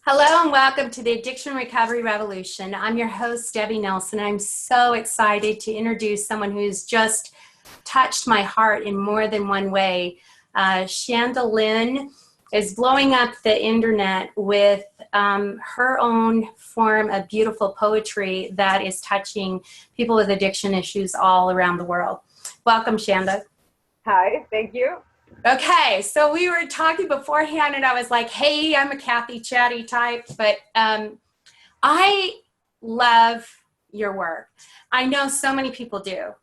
Hello and welcome to the Addiction Recovery Revolution. I'm your host, Debbie Nelson. I'm so excited to introduce someone who's just touched my heart in more than one way. Chanda Lynn is blowing up the internet with her own form of beautiful poetry that is touching people with addiction issues all around the world. Welcome, Chanda. Hi, thank you. Okay, so we were talking beforehand and I was like, hey, I'm a Kathy chatty type, but I love your work. I know so many people do.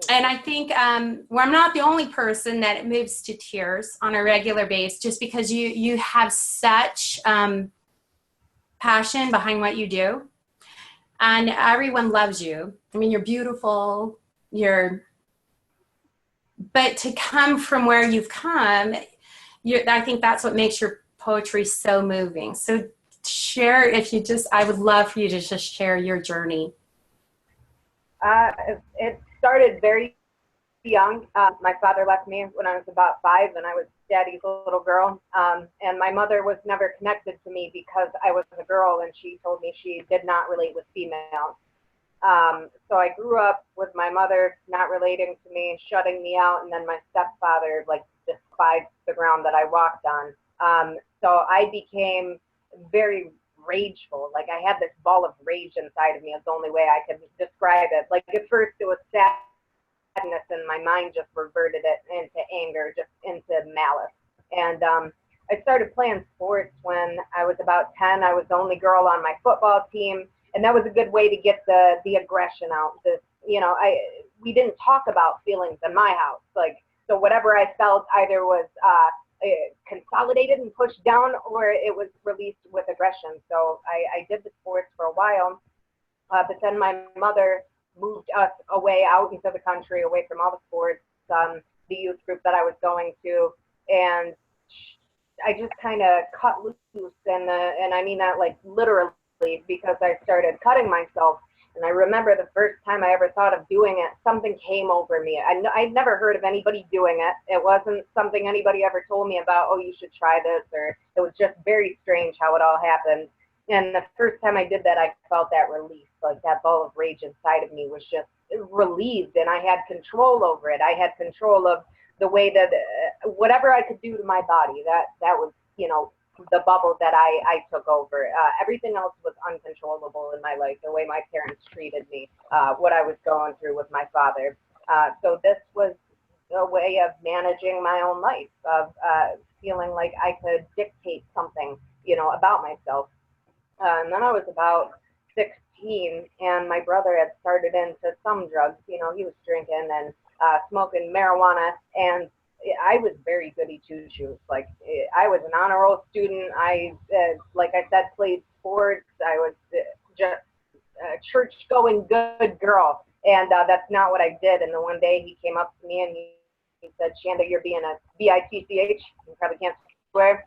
And I think I'm not the only person that it moves to tears on a regular basis just because you have such passion behind what you do. And everyone loves you. I mean, you're beautiful, but to come from where you've come, I think that's what makes your poetry so moving. So share, I would love for you to just share your journey. It started very young. My father left me when I was about 5, and I was daddy's little girl. And my mother was never connected to me because I was a girl, and she told me she did not relate with females. So I grew up with my mother not relating to me, shutting me out, and then my stepfather despised the ground that I walked on. So I became very rageful. Like, I had this ball of rage inside of me. Is the only way I could describe it. Like, at first it was sadness, and my mind just reverted it into anger, just into malice. And I started playing sports when I was about 10. I was the only girl on my football team. And that was a good way to get the aggression out. We didn't talk about feelings in my house. So whatever I felt either was consolidated and pushed down, or it was released with aggression. So I did the sports for a while, but then my mother moved us away out into the country, away from all the sports, the youth group that I was going to, and I just kind of cut loose, and I mean that like literally, because I started cutting myself. And I remember the first time I ever thought of doing it, something came over me. I'd never heard of anybody doing it. It wasn't something anybody ever told me about, oh, you should try this, or it was just very strange how it all happened. And the first time I did that, I felt that release, like that ball of rage inside of me was just relieved, and I had control over it. I had control of the way that whatever I could do to my body, that was, the bubble that I took over. Everything else was uncontrollable in my life, the way my parents treated me, what I was going through with my father. So this was a way of managing my own life, of feeling like I could dictate something, about myself. And then I was about 16, and my brother had started into some drugs. He was drinking and smoking marijuana, and I was very goody two-shoes. Like, I was an honor roll student. I, like I said, played sports. I was just a church-going good girl, and that's not what I did. And then one day he came up to me and he said, Chanda, you're being a bitch. You probably can't swear.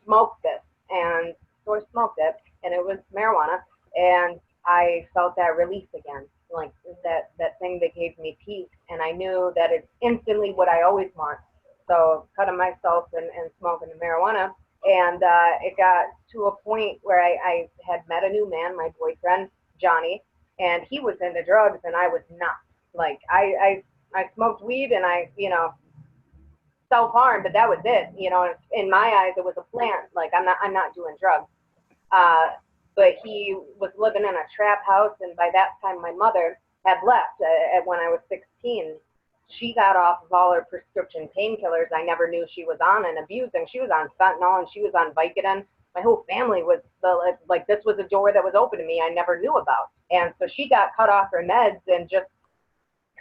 Smoke this. And so I smoked it, and it was marijuana, and I felt that release again, like that thing that gave me peace. And I knew that it's instantly what I always want. So cutting myself and smoking the marijuana. And it got to a point where I had met a new man, my boyfriend, Johnny, and he was into drugs and I was not. Like, I smoked weed and I, self-harm, but that was it. In my eyes, it was a plant. Like, I'm not doing drugs. But he was living in a trap house, and by that time my mother had left when I was 16. She got off of all her prescription painkillers I never knew she was on and abusing. She was on fentanyl and she was on Vicodin. My whole family was this was a door that was open to me I never knew about. And so she got cut off her meds and just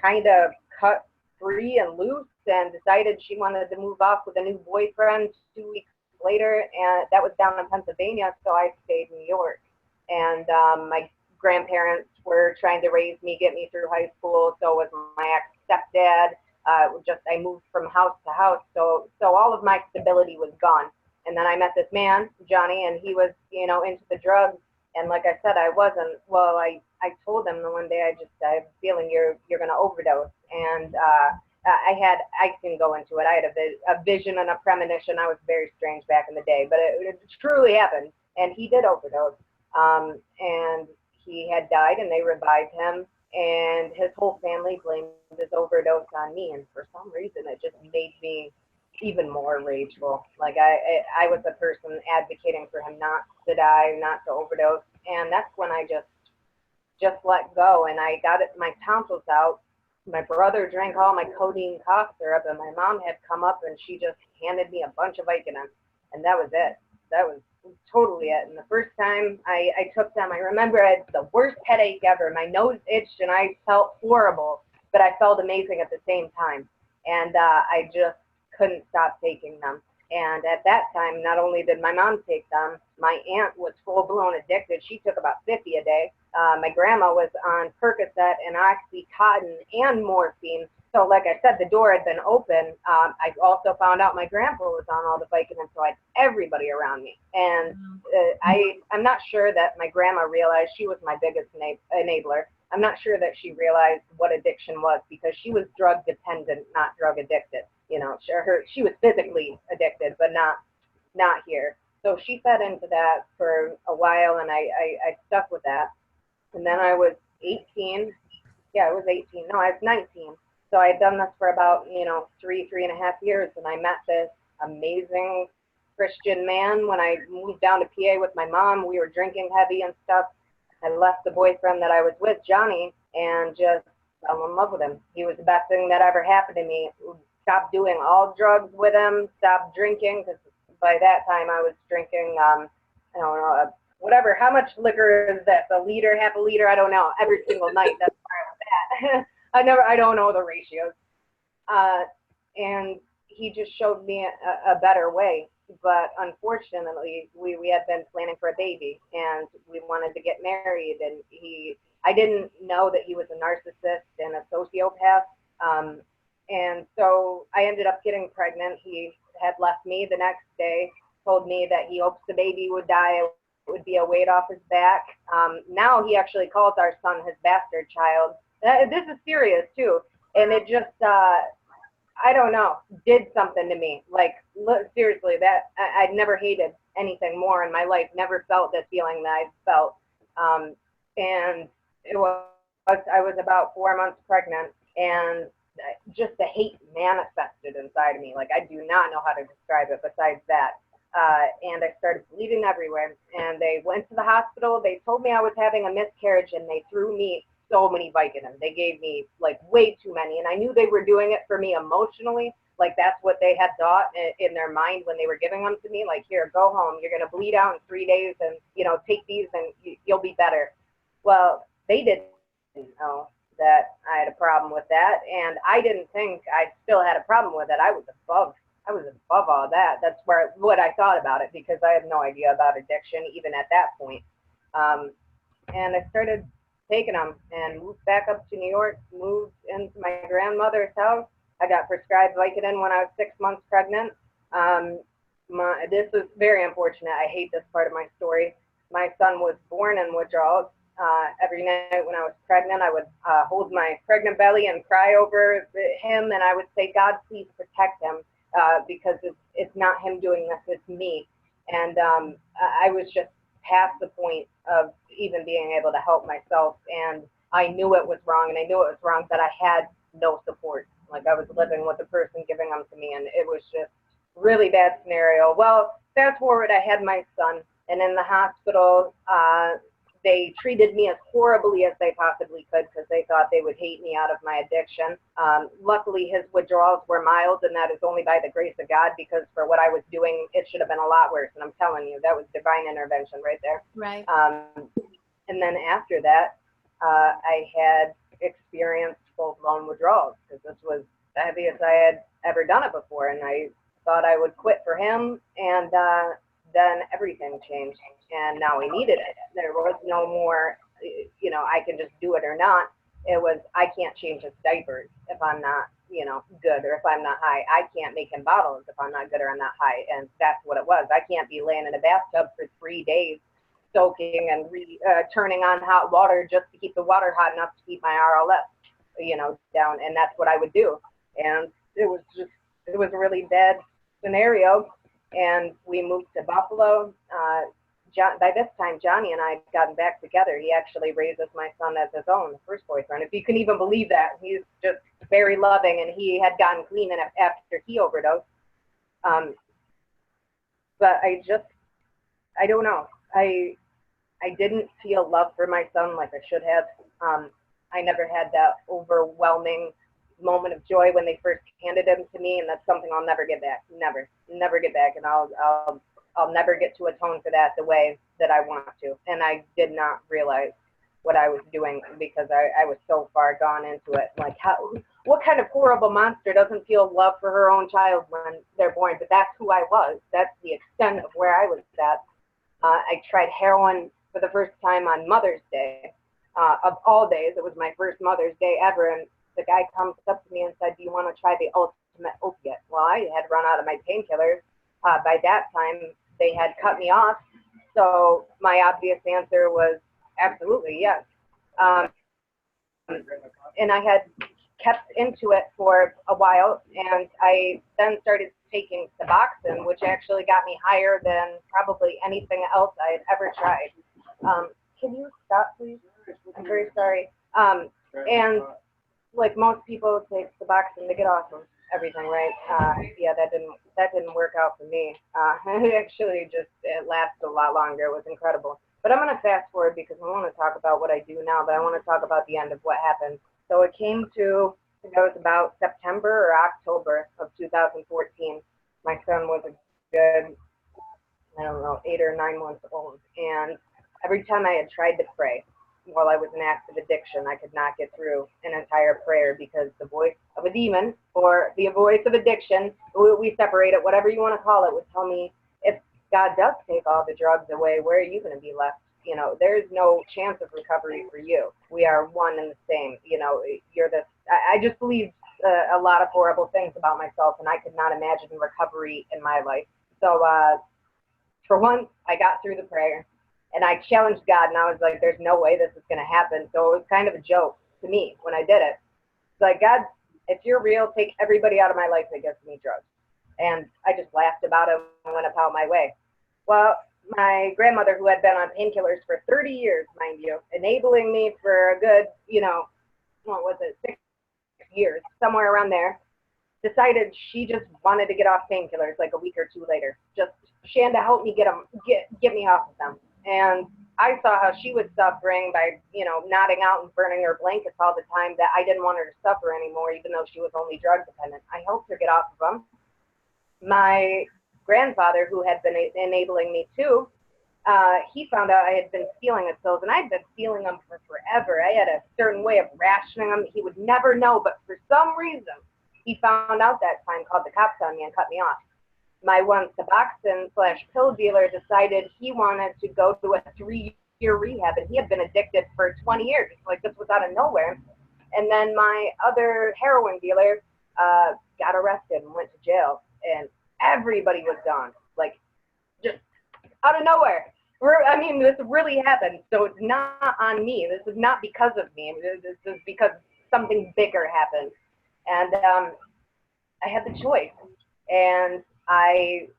kind of cut free and loose, and decided she wanted to move off with a new boyfriend 2 weeks later, and that was down in Pennsylvania, so I stayed in New York. And my grandparents were trying to raise me, get me through high school. So was my ex-stepdad. I moved from house to house. So all of my stability was gone. And then I met this man, Johnny, and he was, into the drugs. And like I said, I wasn't. Well, I told him the one day, I have a feeling you're going to overdose. And I can go into it. I had a vision and a premonition. I was very strange back in the day, but it truly happened. and he did overdose. And he had died, and they revived him, and his whole family blamed his overdose on me. And for some reason, it just made me even more rageful. Like I was the person advocating for him not to die, not to overdose, and that's when I just let go, and I got my tonsils out. My brother drank all my codeine cough syrup, and my mom had come up and she just handed me a bunch of Vicodin, and that was it. That was totally it. And the first time I took them, I remember I had the worst headache ever. My nose itched and I felt horrible, but I felt amazing at the same time. And I just couldn't stop taking them. And at that time, not only did my mom take them, my aunt was full-blown addicted. She took about 50 a day. My grandma was on Percocet and Oxycontin and morphine. So like I said, the door had been open. I also found out my grandpa was on all the Vicodin, so I had everybody around me. And I'm not sure that my grandma realized she was my biggest enabler. I'm not sure that she realized what addiction was, because she was drug dependent, not drug addicted. You know, she was physically addicted, but not here. So she fed into that for a while, and I stuck with that. And then I was 18. Yeah, I was 18. No, I was 19. So I had done this for about, 3.5 years, and I met this amazing Christian man when I moved down to PA with my mom. We were drinking heavy and stuff. I left the boyfriend that I was with, Johnny, and just fell in love with him. He was the best thing that ever happened to me. Stopped doing all drugs with him, stopped drinking, because by that time I was drinking, I don't know, whatever, how much liquor is that? A liter, half a liter, I don't know, every single night. That's where I was at. I don't know the ratios. And he just showed me a better way. But unfortunately, we had been planning for a baby, and we wanted to get married, and I didn't know that he was a narcissist and a sociopath. And so I ended up getting pregnant. He had left me the next day, told me that he hopes the baby would die. It would be a weight off his back. Now he actually calls our son his bastard child. This is serious too. And it just, I don't know, did something to me. Like, seriously, that I'd never hated anything more in my life, never felt this feeling that I felt. And I was about 4 months pregnant, and just the hate manifested inside of me. Like, I do not know how to describe it besides that. And I started bleeding everywhere, and they went to the hospital. They told me I was having a miscarriage, and they threw me so many Vicodin. They gave me like way too many, and I knew they were doing it for me emotionally. Like, that's what they had thought in their mind when they were giving them to me. Like, here, go home. You're going to bleed out in 3 days, and, take these and you'll be better. Well, they didn't know that I had a problem with that, and I didn't think I still had a problem with it. I was above all that. That's what I thought about it, because I had no idea about addiction even at that point. And I started taking them and moved back up to New York, moved into my grandmother's house. I got prescribed Vicodin when I was 6 months pregnant. This was very unfortunate. I hate this part of my story. My son was born in withdrawals. Every night when I was pregnant, I would hold my pregnant belly and cry over him, and I would say, God, please protect him, because it's not him doing this, it's me. And I was just past the point of even being able to help myself, and I knew it was wrong, and I knew it was wrong that I had no support. Like, I was living with the person giving them to me, and it was just really bad scenario. Well, fast forward, I had my son, and in the hospital, they treated me as horribly as they possibly could, because they thought they would hate me out of my addiction. Luckily, his withdrawals were mild, and that is only by the grace of God, because for what I was doing, it should have been a lot worse. And I'm telling you, that was divine intervention right there. Right. And then after that, I had experienced full-blown withdrawals, because this was the heaviest I had ever done it before. And I thought I would quit for him, and then everything changed, and now we needed it. There was no more, I can just do it or not. It was, I can't change his diapers if I'm not, good, or if I'm not high. I can't make him bottles if I'm not good or I'm not high. And that's what it was. I can't be laying in a bathtub for 3 days, soaking and turning on hot water just to keep the water hot enough to keep my RLS, down. And that's what I would do. And it was a really bad scenario. And we moved to Buffalo. by this time, Johnny and I had gotten back together. He actually raises my son as his own, the first boyfriend. If you can even believe that, he's just very loving, and he had gotten clean after he overdosed. But I don't know. I didn't feel love for my son like I should have. I never had that overwhelming moment of joy when they first handed him to me, and that's something I'll never get back. Never get back, and I'll never get to atone for that the way that I want to. And I did not realize what I was doing because I was so far gone into it. Like, what kind of horrible monster doesn't feel love for her own child when they're born? But that's who I was. That's the extent of where I was at. I tried heroin for the first time on Mother's Day. Of all days, it was my first Mother's Day ever, and the guy comes up to me and said, "Do you want to try the ultimate opiate?" Well, I had run out of my painkillers. By that time, they had cut me off, so my obvious answer was absolutely yes. And I had kept into it for a while, and I then started taking Suboxone, which actually got me higher than probably anything else I had ever tried. Can you stop, please? I'm very sorry. And like most people take Suboxone to get off of everything, right? Yeah, that didn't work out for me. It actually it lasted a lot longer. It was incredible. But I'm going to fast forward because I want to talk about what I do now, but I want to talk about the end of what happened. So it came to, I think it was about September or October of 2014. My son was a good, I don't know, 8 or 9 months old. And every time I had tried to pray while I was in active addiction, I could not get through an entire prayer because the voice of a demon or the voice of addiction, we separate it, whatever you want to call it, would tell me, if God does take all the drugs away, where are you going to be left? You know, there's no chance of recovery for you. We are one and the same. You know, you're this. I just believed a lot of horrible things about myself, and I could not imagine recovery in my life. So for once, I got through the prayer, and I challenged God, and I was like, there's no way this is going to happen. So it was kind of a joke to me when I did it. It's like, God, if you're real, take everybody out of my life that gives me drugs. And I just laughed about it and went about my way. Well, my grandmother, who had been on painkillers for 30 years, mind you, enabling me for a good, what was it, 6 years, somewhere around there, decided she just wanted to get off painkillers like a week or two later. Just, Chanda, help me get me off of them. And I saw how she was suffering by, nodding out and burning her blankets all the time, that I didn't want her to suffer anymore, even though she was only drug dependent. I helped her get off of them. My grandfather, who had been enabling me too, he found out I had been stealing his pills, and I'd been stealing them for forever. I had a certain way of rationing them. He would never know, but for some reason, he found out that time, called the cops on me, and cut me off. My one Suboxone/pill dealer decided he wanted to go to a 3-year rehab, and he had been addicted for 20 years. Like, this was out of nowhere. And then my other heroin dealer got arrested and went to jail, and everybody was gone, like, just out of nowhere. This really happened, so it's not on me. This is not because of me. This is because something bigger happened. And I had the choice, and I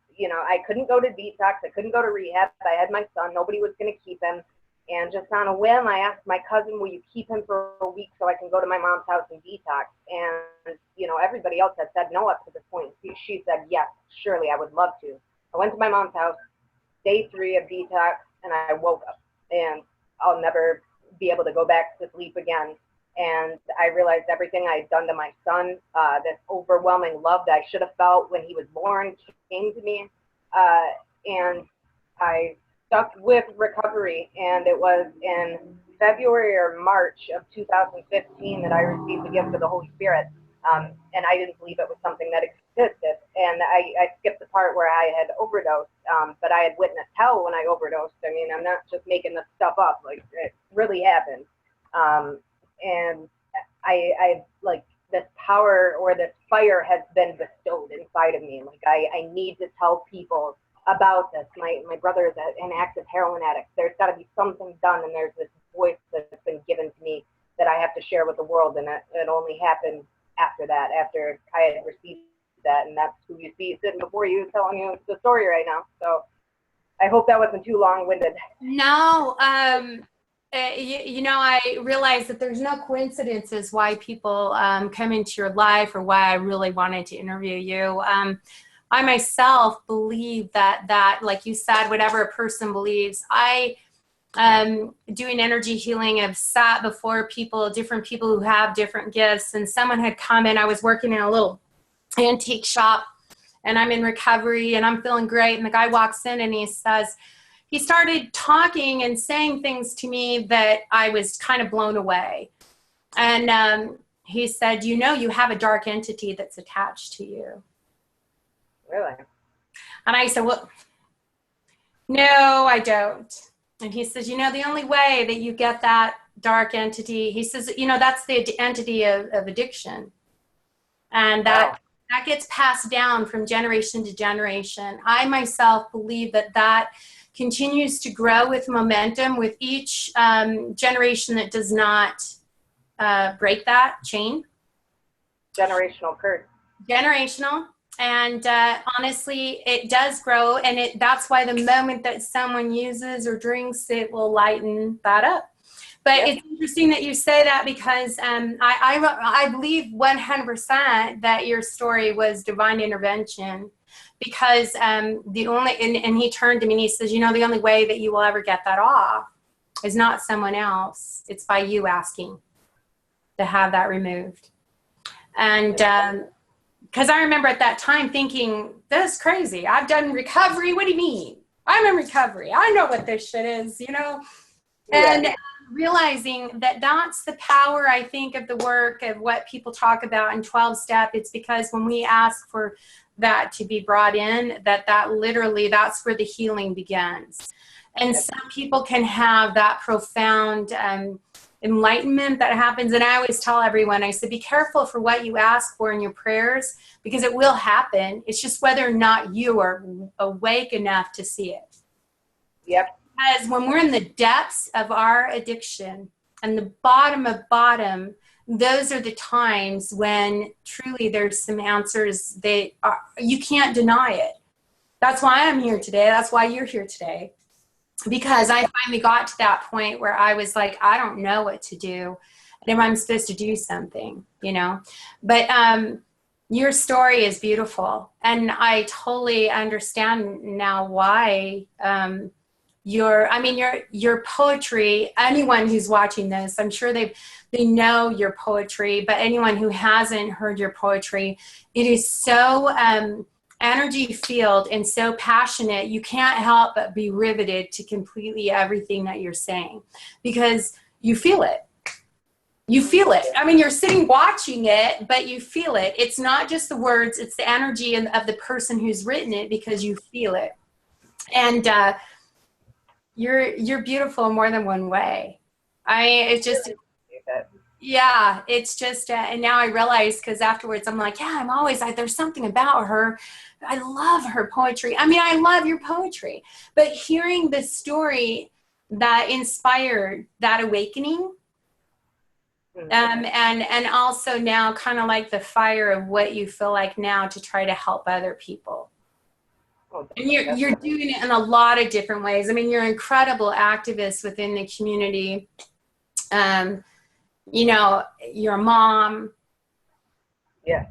couldn't go to detox. I couldn't go to rehab. I had my son. Nobody was going to keep him. And just on a whim, I asked my cousin, will you keep him for a week so I can go to my mom's house and detox? And, everybody else had said no up to this point. She said, yes, surely, I would love to. I went to my mom's house, day 3 of detox, and I woke up. And I'll never be able to go back to sleep again. And I realized everything I had done to my son, this overwhelming love that I should have felt when he was born, came to me. And I stuck with recovery, and it was in February or March of 2015 that I received the gift of the Holy Spirit. And I didn't believe it was something that existed. And I skipped the part where I had overdosed, but I had witnessed hell when I overdosed. I'm not just making this stuff up. Like, it really happened. And I like, this power or this fire has been bestowed inside of me. Like, I need to tell people about this. My brother is an active heroin addict. There's got to be something done, and there's this voice that's been given to me that I have to share with the world, and it only happened after that, after I had received that, and that's who you see sitting before you telling you the story right now. So I hope that wasn't too long-winded. No, I realize that there's no coincidences why people come into your life or why I really wanted to interview you. I myself believe that, like you said, whatever a person believes, doing energy healing, I've sat before different people who have different gifts, and someone had come in. I was working in a little antique shop, and I'm in recovery, and I'm feeling great, and the guy walks in, and he started talking and saying things to me that I was kind of blown away. And he said, you have a dark entity that's attached to you. Really? And I said, well, no, I don't. And he says, the only way that you get that dark entity, he says, that's the entity of addiction. And that gets passed down from generation to generation. I myself believe that continues to grow with momentum with each generation that does not break that chain. Generational curse. Generational. And honestly, it does grow. And that's why the moment that someone uses or drinks, it will lighten that up. But It's interesting that you say that, because I believe 100% that your story was divine intervention. Because and he turned to me and he says, the only way that you will ever get that off is not someone else. It's by you asking to have that removed. And because I remember at that time thinking, this is crazy. I've done recovery. What do you mean? I'm in recovery. I know what this shit is, And realizing that that's the power, I think, of the work of what people talk about in 12-step. It's because when we ask for that to be brought in, that literally, that's where the healing begins. And some people can have that profound enlightenment that happens. And I always tell everyone, I said, be careful for what you ask for in your prayers, because it will happen. It's just whether or not you are awake enough to see it. Yep. Because when we're in the depths of our addiction and the bottom of bottom, those are the times when truly there's some answers that you can't deny it. That's why I'm here today. That's why you're here today. Because I finally got to that point where I was like, I don't know what to do. And I'm supposed to do something, But your story is beautiful. And I totally understand now why your poetry, anyone who's watching this, I'm sure they know your poetry, but anyone who hasn't heard your poetry, it is so energy filled and so passionate. You can't help but be riveted to completely everything that you're saying, because you feel it. You feel it. I mean, you're sitting watching it, but you feel it. It's not just the words, it's the energy of the person who's written it, because you feel it. And you're beautiful in more than one way. It's just, and now I realize, because afterwards I'm like, I'm always like, there's something about her. I love her poetry. I mean, I love your poetry, but hearing the story that inspired that awakening, and also now kind of like the fire of what you feel like now to try to help other people. And you're doing it in a lot of different ways. I mean, you're an incredible activist within the community. You're a mom. Yes.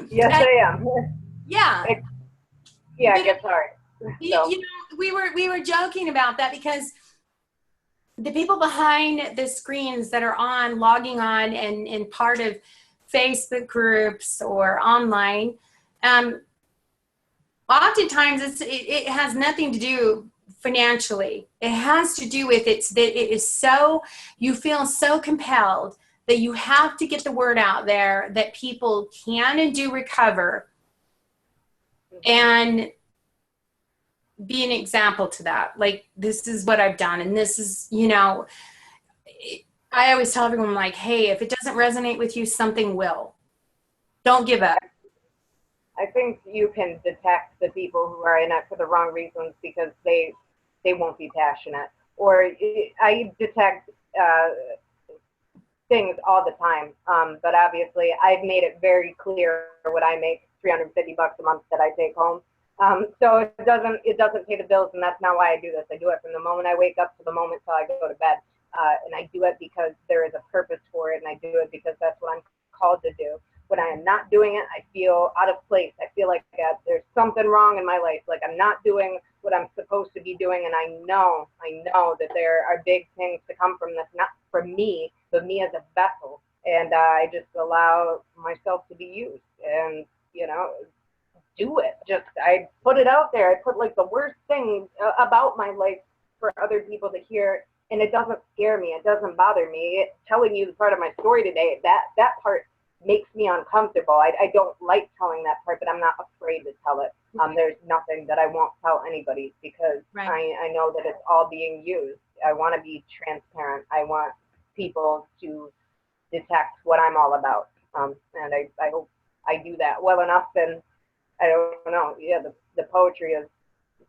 Yes, I am. Yeah. It gets hard. So. We were joking about that, because the people behind the screens that are logging on and part of Facebook groups or online, oftentimes it has nothing to do financially. It has to do with you feel so compelled that you have to get the word out there that people can and do recover, and be an example to that. Like, this is what I've done, and this is, I always tell everyone, like, hey, if it doesn't resonate with you, something will. Don't give up. I think you can detect the people who are in it for the wrong reasons, because they won't be passionate. Or I detect things all the time, but obviously I've made it very clear when I make $350 a month that I take home. So it doesn't pay the bills, and that's not why I do this. I do it from the moment I wake up to the moment till I go to bed. And I do it because there is a purpose for it, and I do it because that's what I'm called to do. When I am not doing it, I feel out of place. I feel like there's something wrong in my life, like I'm not doing what I'm supposed to be doing, and I know that there are big things to come from this, not from me, but me as a vessel. And I just allow myself to be used, and do it. Just I put it out there. I put like the worst thing about my life for other people to hear, and it doesn't scare me. It doesn't bother me. Telling you the part of my story today, that part makes me uncomfortable. I don't like telling that part, but I'm not afraid to tell it. There's nothing that I won't tell anybody because I know that it's all being used. I want to be transparent. I want people to detect what I'm all about. And I hope I do that well enough. And I don't know. Yeah, the poetry is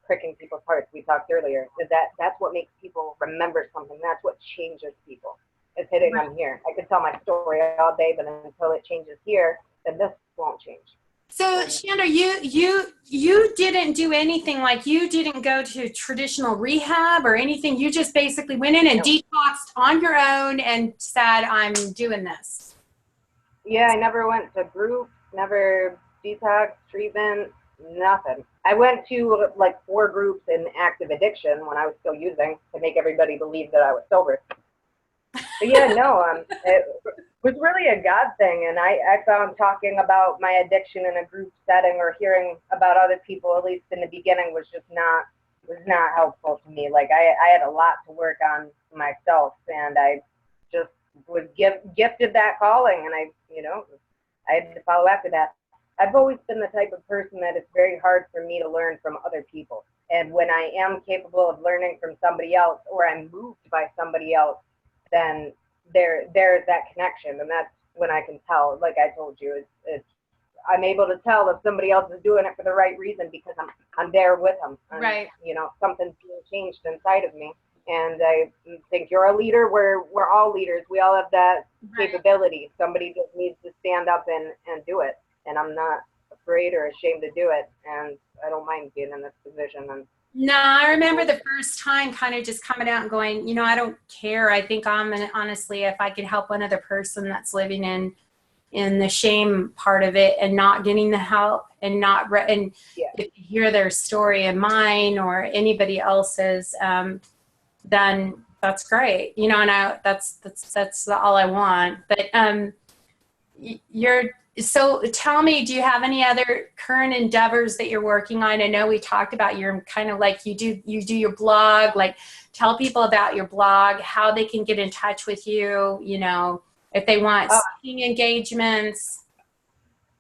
pricking people's hearts. We talked earlier. That's what makes people remember something. That's what changes people. It's hitting them here. I could tell my story all day, but until it changes here, then this won't change. So Chanda, you didn't do anything, like you didn't go to traditional rehab or anything. You just basically went in and detoxed on your own and said, I'm doing this. Yeah, I never went to groups, never detox, treatment, nothing. I went to like 4 groups in active addiction when I was still using to make everybody believe that I was sober. But yeah, no, it was really a God thing. And I found talking about my addiction in a group setting or hearing about other people, at least in the beginning, was not helpful to me. Like I had a lot to work on myself, and I just was gifted that calling, and I had to follow after that. I've always been the type of person that it's very hard for me to learn from other people. And when I am capable of learning from somebody else, or I'm moved by somebody else, then there's that connection. And that's when I can tell, like I told you, I'm able to tell if somebody else is doing it for the right reason because I'm there with them. And, something's being changed inside of me. And I think you're a leader. We're all leaders. We all have that capability. Somebody just needs to stand up and do it. And I'm not afraid or ashamed to do it. And I don't mind being in this position. And no, I remember the first time kind of just coming out and going, I don't care. I think honestly, if I could help one other person that's living in the shame part of it and not getting the help and if you hear their story and mine or anybody else's, then that's great. And that's all I want. But so tell me, do you have any other current endeavors that you're working on? I know we talked about you're kind of like you do your blog. Like, tell people about your blog, how they can get in touch with you, if they want speaking engagements.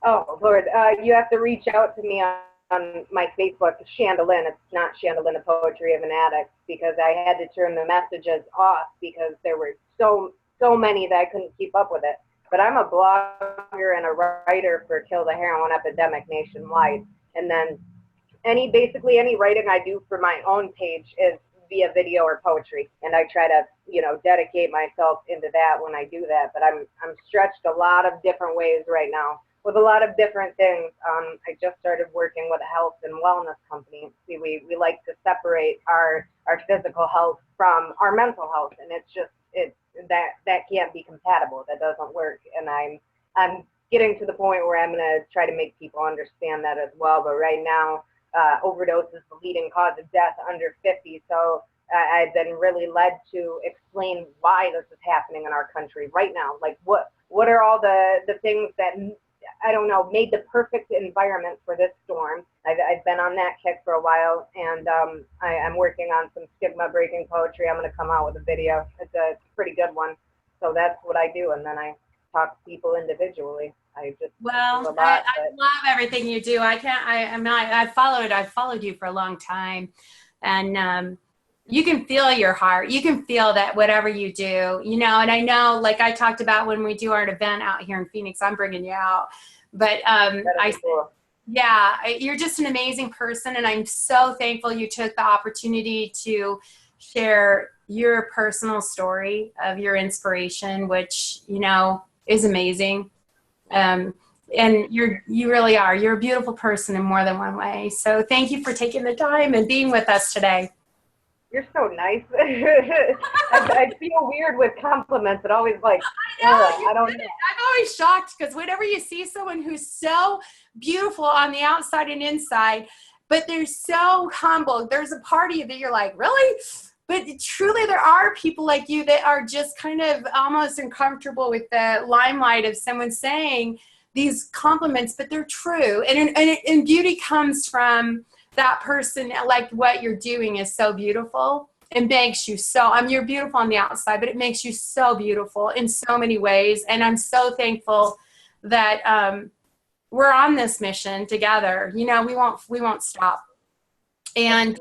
Oh, Lord, you have to reach out to me on my Facebook, Chanda Lynn. It's not Chanda Lynn, the Poetry of an Addict, because I had to turn the messages off because there were so many that I couldn't keep up with it. But I'm a blogger and a writer for Kill the Heroin Epidemic nationwide. And then basically any writing I do for my own page is via video or poetry. And I try to, dedicate myself into that when I do that. But I'm stretched a lot of different ways right now with a lot of different things. I just started working with a health and wellness company. See, we like to separate our physical health from our mental health. And that can't be compatible. That doesn't work. And I'm getting to the point where I'm going to try to make people understand that as well. But right now, overdose is the leading cause of death under 50. So I've been really led to explain why this is happening in our country right now. Like what are all the things that, I don't know, made the perfect environment for this storm. I've been on that kick for a while, and I'm working on some stigma breaking poetry. I'm going to come out with a video. It's a pretty good one. So that's what I do, and then I talk to people individually. I love everything you do. I've followed you for a long time, and you can feel your heart. You can feel that whatever you do, and I know, like I talked about when we do our event out here in Phoenix, I'm bringing you out. But cool. You're just an amazing person, and I'm so thankful you took the opportunity to share your personal story of your inspiration, which, is amazing. And you really are. You're a beautiful person in more than one way. So thank you for taking the time and being with us today. You're so nice. I feel weird with compliments. It always like, I don't know. I'm always shocked because whenever you see someone who's so beautiful on the outside and inside, but they're so humble, there's a part of you that you're like, really? But truly, there are people like you that are just kind of almost uncomfortable with the limelight of someone saying these compliments, but they're true. And beauty comes from that person. Like what you're doing is so beautiful. It makes you so, you're beautiful on the outside, but it makes you so beautiful in so many ways. And I'm so thankful that we're on this mission together. You know, we won't stop. And,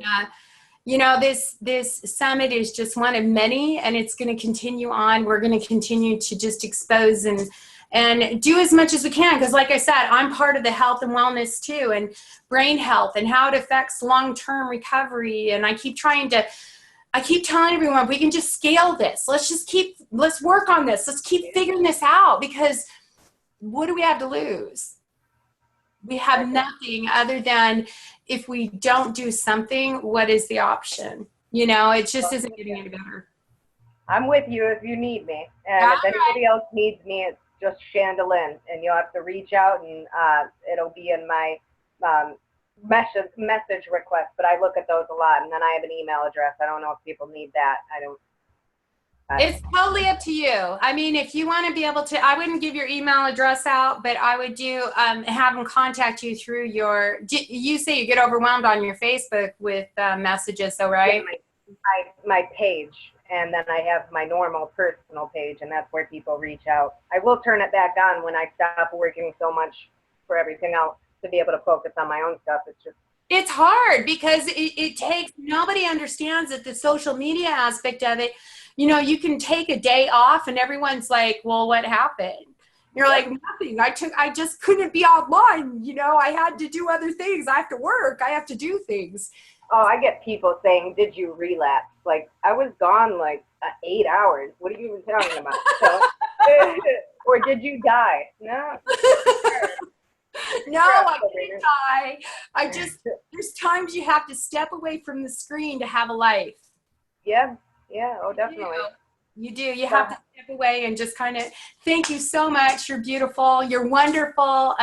you know, this summit is just one of many, and it's going to continue on. We're going to continue to just expose and do as much as we can. Because like I said, I'm part of the health and wellness too, and brain health and how it affects long-term recovery. And I keep telling everyone, if we can just scale this, let's work on this. Let's keep figuring this out, because what do we have to lose? We have nothing other than, if we don't do something, what is the option? You know, it just isn't getting any better. I'm with you if you need me. And if anybody else needs me, it's just Chanda Lynn. And you'll have to reach out, and it'll be in my message request. But I look at those a lot. And then I have an email address. I don't know if people need that. It's totally up to you. I mean, if you want to be able to, I wouldn't give your email address out, but I would have them contact you through you say you get overwhelmed on your Facebook with messages, so right? Yeah, my page, and then I have my normal personal page, and that's where people reach out. I will turn it back on when I stop working so much for everything else to be able to focus on my own stuff. It's hard because it takes, nobody understands that the social media aspect of it. You know, you can take a day off and everyone's like, well, what happened? You're like, nothing. I just couldn't be online. You know, I had to do other things. I have to work. I have to do things. Oh, I get people saying, did you relapse? Like, I was gone like 8 hours. What are you even talking about? So, or did you die? No. No, I didn't die. There's times you have to step away from the screen to have a life. Yeah. Yeah, oh, definitely. You do. You have to step away and just kind of, thank you so much. You're beautiful. You're wonderful.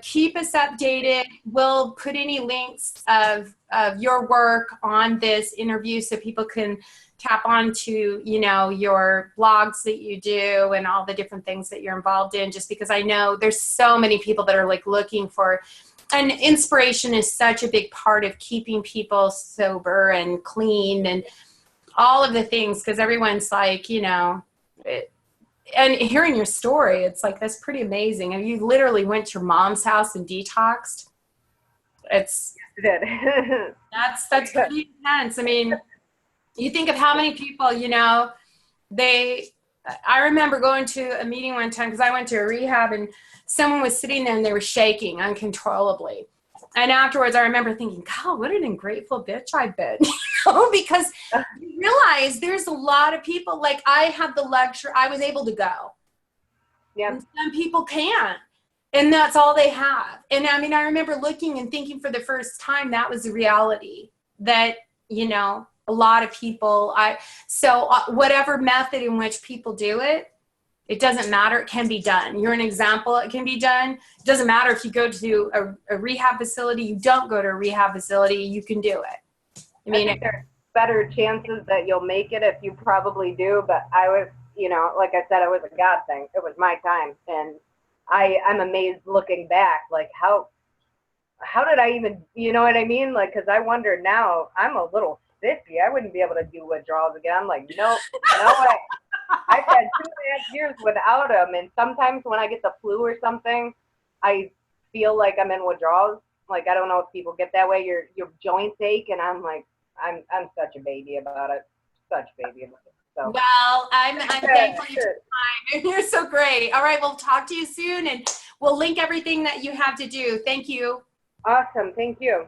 Keep us updated. We'll put any links of your work on this interview so people can tap onto, you know, your blogs that you do and all the different things that you're involved in, just because I know there's so many people that are like looking for, and inspiration is such a big part of keeping people sober and clean and all of the things, because everyone's like, you know, and hearing your story, it's like, that's pretty amazing. And you literally went to your mom's house and detoxed. That's pretty intense. I mean, you think of how many people, you know, I remember going to a meeting one time because I went to a rehab and someone was sitting there and they were shaking uncontrollably. And afterwards, I remember thinking, God, what an ungrateful bitch I've been, you know, because you realize there's a lot of people, like I have the luxury, I was able to go. Yeah. And some people can't. And that's all they have. And I mean, I remember looking and thinking for the first time, that was the reality that, you know, a lot of people, whatever method in which people do it, it doesn't matter. It can be done. You're an example. It can be done. It doesn't matter if you go to a rehab facility, you don't go to a rehab facility, you can do it. I think there's better chances that you'll make it if you probably do. But I was, you know, like I said, it was a God thing. It was my time. And I'm amazed looking back, like how did I even, you know what I mean? Like, because I wonder now, I'm a little sippy. I wouldn't be able to do withdrawals again. I'm like, nope, no way. I've had 2.5 years without them, and sometimes when I get the flu or something, I feel like I'm in withdrawals. Like, I don't know if people get that way. Your joints ache, and I'm like, I'm such a baby about it. Such a baby about it. So. Well, I'm thankful you took time. You're so great. All right, we'll talk to you soon, and we'll link everything that you have to do. Thank you. Awesome. Thank you.